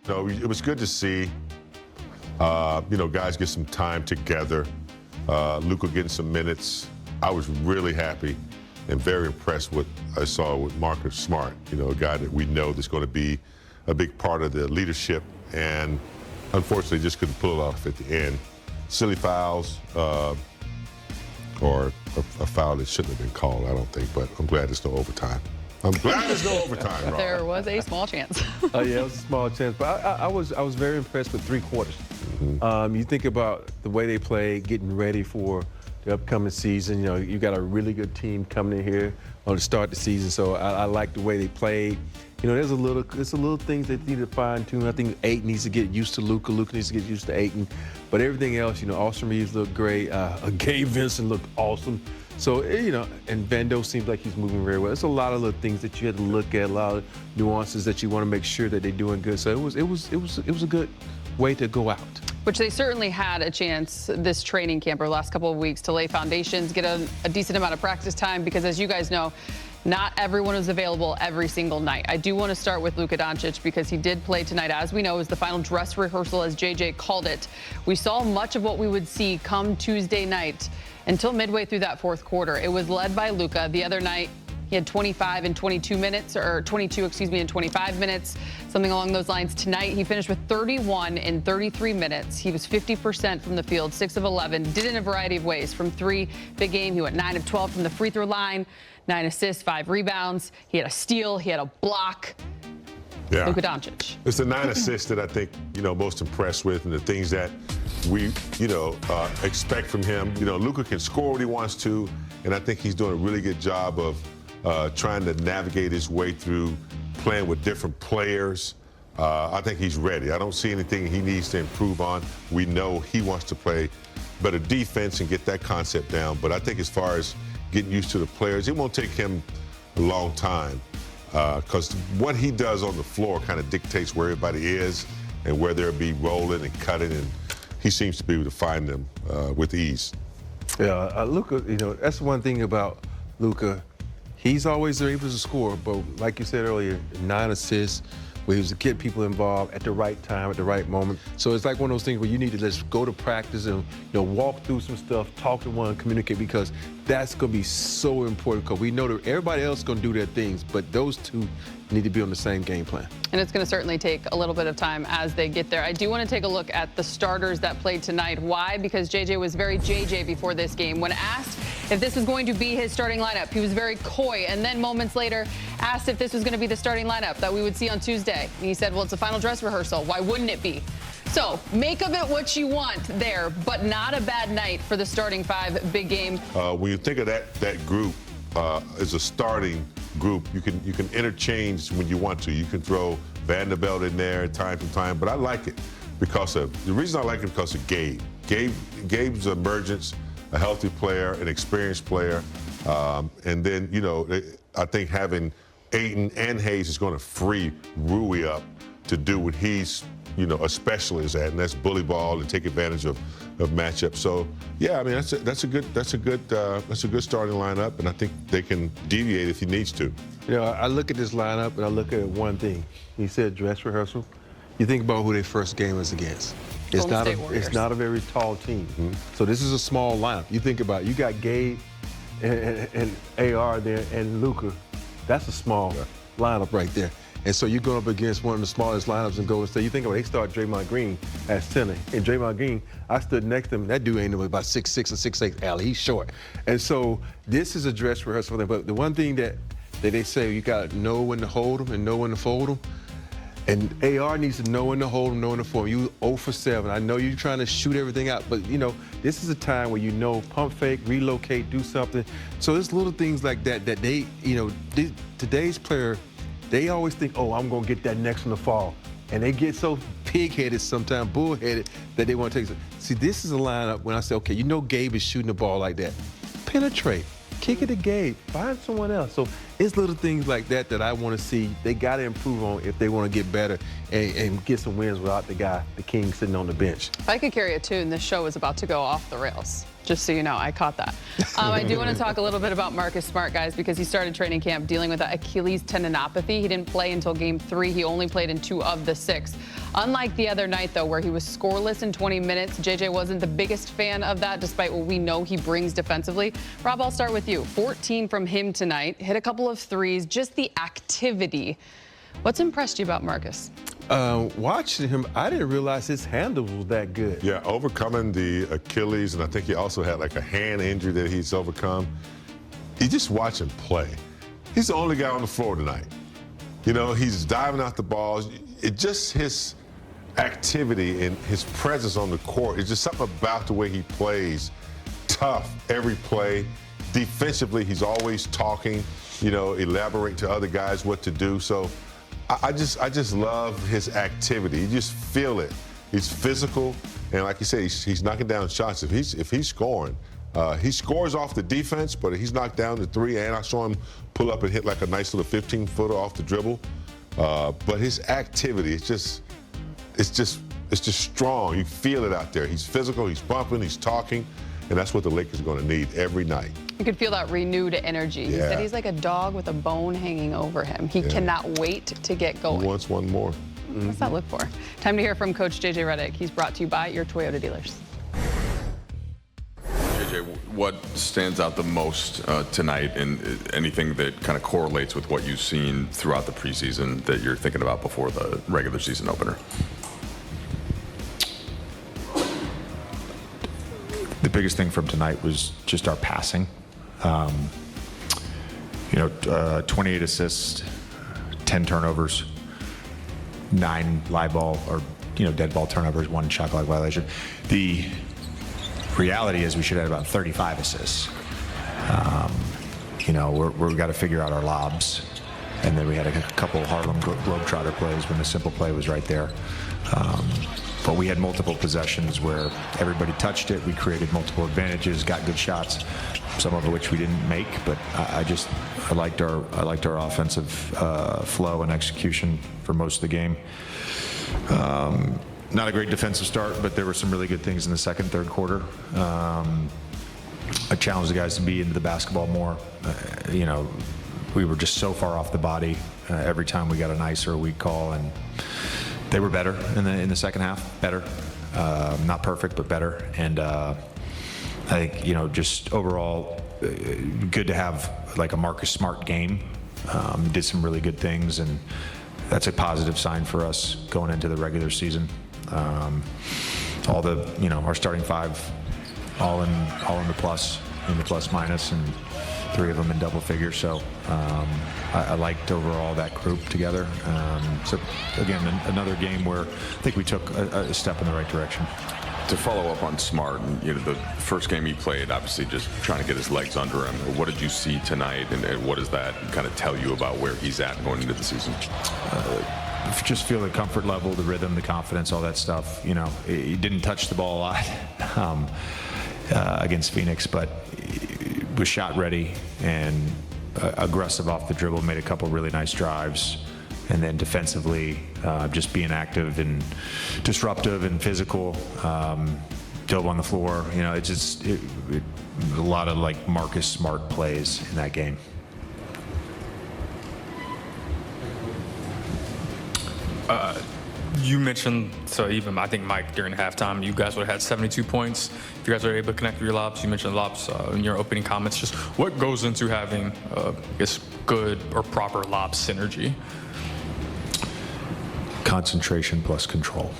No, it was good to see, guys get some time together. Luka getting some minutes. I was really happy and very impressed with what I saw with Marcus Smart, a guy that we know that's going to be a big part of the leadership, and unfortunately just couldn't pull it off at the end. Silly fouls, or a foul that shouldn't have been called, I don't think, but I'm glad there's no overtime. I'm glad there's no overtime, Rob. There was a small chance. Yeah, it was a small chance, but I was very impressed with 3 quarters. Mm-hmm. You think about the way they played, getting ready for the upcoming season. You got a really good team coming in here on the start of the season, so I like the way they played. There's a little things that need to fine tune. I think Ayton needs to get used to Luka. Luka needs to get used to Ayton. But everything else, Austin Reeves looked great. Gabe Vincent looked awesome. So, and Vando seems like he's moving very well. There's a lot of little things that you had to look at, a lot of nuances that you want to make sure that they're doing good. So it was a good way to go out. Which they certainly had a chance this training camp or last couple of weeks to lay foundations, get a decent amount of practice time, because as you guys know, not everyone is available every single night. I do want to start with Luka Doncic because he did play tonight. As we know, it was the final dress rehearsal, as JJ called it. We saw much of what we would see come Tuesday night until midway through that fourth quarter. It was led by Luka. The other night, he had 25 in 22 minutes, or 22, in 25 minutes, something along those lines. Tonight, he finished with 31 in 33 minutes. He was 50% from the field, 6 of 11, did it in a variety of ways. From 3, big game, he went 9 of 12 from the free throw line, 9 assists, 5 rebounds. He had a steal, he had a block. Yeah. Luka Doncic. It's the 9 assists that I think, most impressed with, and the things that we, expect from him. Luka can score what he wants to, and I think he's doing a really good job of trying to navigate his way through playing with different players. I think he's ready. I don't see anything he needs to improve on. We know he wants to play better defense and get that concept down. But I think as far as getting used to the players, it won't take him a long time, because what he does on the floor kind of dictates where everybody is and where they'll be rolling and cutting, and he seems to be able to find them with ease. Yeah, Luka, that's one thing about Luka. He's always able to score, but like you said earlier, 9 assists, where he was to get people involved at the right time, at the right moment. So it's like one of those things where you need to just go to practice and walk through some stuff, talk to one, communicate, because that's going to be so important, because we know that everybody else is going to do their things, but those two need to be on the same game plan. And it's going to certainly take a little bit of time as they get there. I do want to take a look at the starters that played tonight. Why? Because JJ was very JJ before this game. When asked if this was going to be his starting lineup, he was very coy, and then moments later asked if this was going to be the starting lineup that we would see on Tuesday. And he said, well, it's a final dress rehearsal. Why wouldn't it be? So make of it what you want there, but not a bad night for the starting 5 big game. When you think of that group as a starting group, you can interchange when you want to. You can throw Vanderbilt in there time to time, but I like it because of the reason I like it because of Gabe. Gabe's emergence, a healthy player, an experienced player, and then I think having Ayton and Hayes is going to free Rui up to do what he's a specialist at, and that's bully ball and take advantage of matchups. So yeah, I mean that's a good starting lineup, and I think they can deviate if he needs to. I look at this lineup and I look at one thing. He said dress rehearsal. You think about who their first game was against. It's not a very tall team. Mm-hmm. So this is a small lineup. You think about it, you got Gabe and AR there and Luka. That's a small lineup right there. And so you're going up against one of the smallest lineups in Golden State. You think about it, they start Draymond Green as center. And Draymond Green, I stood next to him. That dude ain't about 6'6" or 6'8", Allie. He's short. And so this is a dress rehearsal for them. But the one thing that they say, you got to know when to hold them and know when to fold them. And AR needs to know when to hold them, know when to fold them. You 0 for 7. I know you're trying to shoot everything out, but this is a time where pump fake, relocate, do something. So there's little things like that they, today's player, they always think, oh, I'm going to get that next one to fall. And they get so pig-headed sometimes, bull-headed, that they want to take it. See, this is a lineup when I say, okay, Gabe is shooting the ball like that. Penetrate. Kick it to Gabe. Find someone else. So it's little things like that that I want to see. They got to improve on if they want to get better and get some wins without the king, sitting on the bench. If I could carry a tune, this show is about to go off the rails. Just so you know, I caught that. I do want to talk a little bit about Marcus Smart, guys, because he started training camp dealing with that Achilles tendinopathy. He didn't play until game 3. He only played in 2 of the 6. Unlike the other night, though, where he was scoreless in 20 minutes, JJ wasn't the biggest fan of that, despite what we know he brings defensively. Rob, I'll start with you. 14 from him tonight, hit a couple of threes, just the activity. What's impressed you about Marcus? Watching him, I didn't realize his handle was that good. Yeah, overcoming the Achilles, and I think he also had like a hand injury that he's overcome. You just watch him play. He's the only guy on the floor tonight. You know, he's diving out the balls. It just his activity and his presence on the court. It's just something about the way he plays. Tough every play. Defensively, he's always talking, you know, elaborate to other guys what to do. So I just love his activity. You just feel it. He's physical, and like you say, he's knocking down shots. If he's scoring, he scores off the defense, but he's knocked down the 3, and I saw him pull up and hit like a nice little 15-footer off the dribble. But his activity, it's just strong. You feel it out there. He's physical. He's bumping. He's talking. And that's what the Lakers are going to need every night. You could feel that renewed energy. He said he's like a dog with a bone hanging over him. He cannot wait to get going. He wants one more. What's that look for? Time to hear from Coach JJ Redick. He's brought to you by your Toyota dealers. JJ, what stands out the most tonight, and anything that kind of correlates with what you've seen throughout the preseason that you're thinking about before the regular season opener? The biggest thing from tonight was just our passing. 28 assists, 10 turnovers, 9 live ball or dead ball turnovers, 1 shot clock violation. The reality is we should have about 35 assists. We've got to figure out our lobs, and then we had a couple Harlem Globetrotter plays when the simple play was right there. But we had multiple possessions where everybody touched it. We created multiple advantages, got good shots, some of which we didn't make. But I liked our offensive flow and execution for most of the game. Not a great defensive start, but there were some really good things in the second, third quarter. I challenged the guys to be into the basketball more. We were just so far off the body every time we got a nice or a weak call, and they were better in the second half. Better, not perfect, but better. And I think just overall, good to have like a Marcus Smart game. Did some really good things, and that's a positive sign for us going into the regular season. All the our starting 5, all in the plus minus, and 3 of them in double figures. So I liked overall that group together. So again, another game where I think we took a step in the right direction. To follow up on Smart, the first game he played, obviously just trying to get his legs under him. What did you see tonight, and what does that kind of tell you about where he's at going into the season? Just feel the comfort level, the rhythm, the confidence, all that stuff. He didn't touch the ball a lot against Phoenix, but was shot ready and aggressive off the dribble, made a couple really nice drives, and then defensively just being active and disruptive and physical, dove on the floor. It's just a lot of like Marcus Smart plays in that game. You mentioned, I think Mike, during halftime, you guys would have had 72 points if you guys were able to connect with your lobs. You mentioned lobs in your opening comments. Just what goes into having, good or proper lob synergy? Concentration plus control.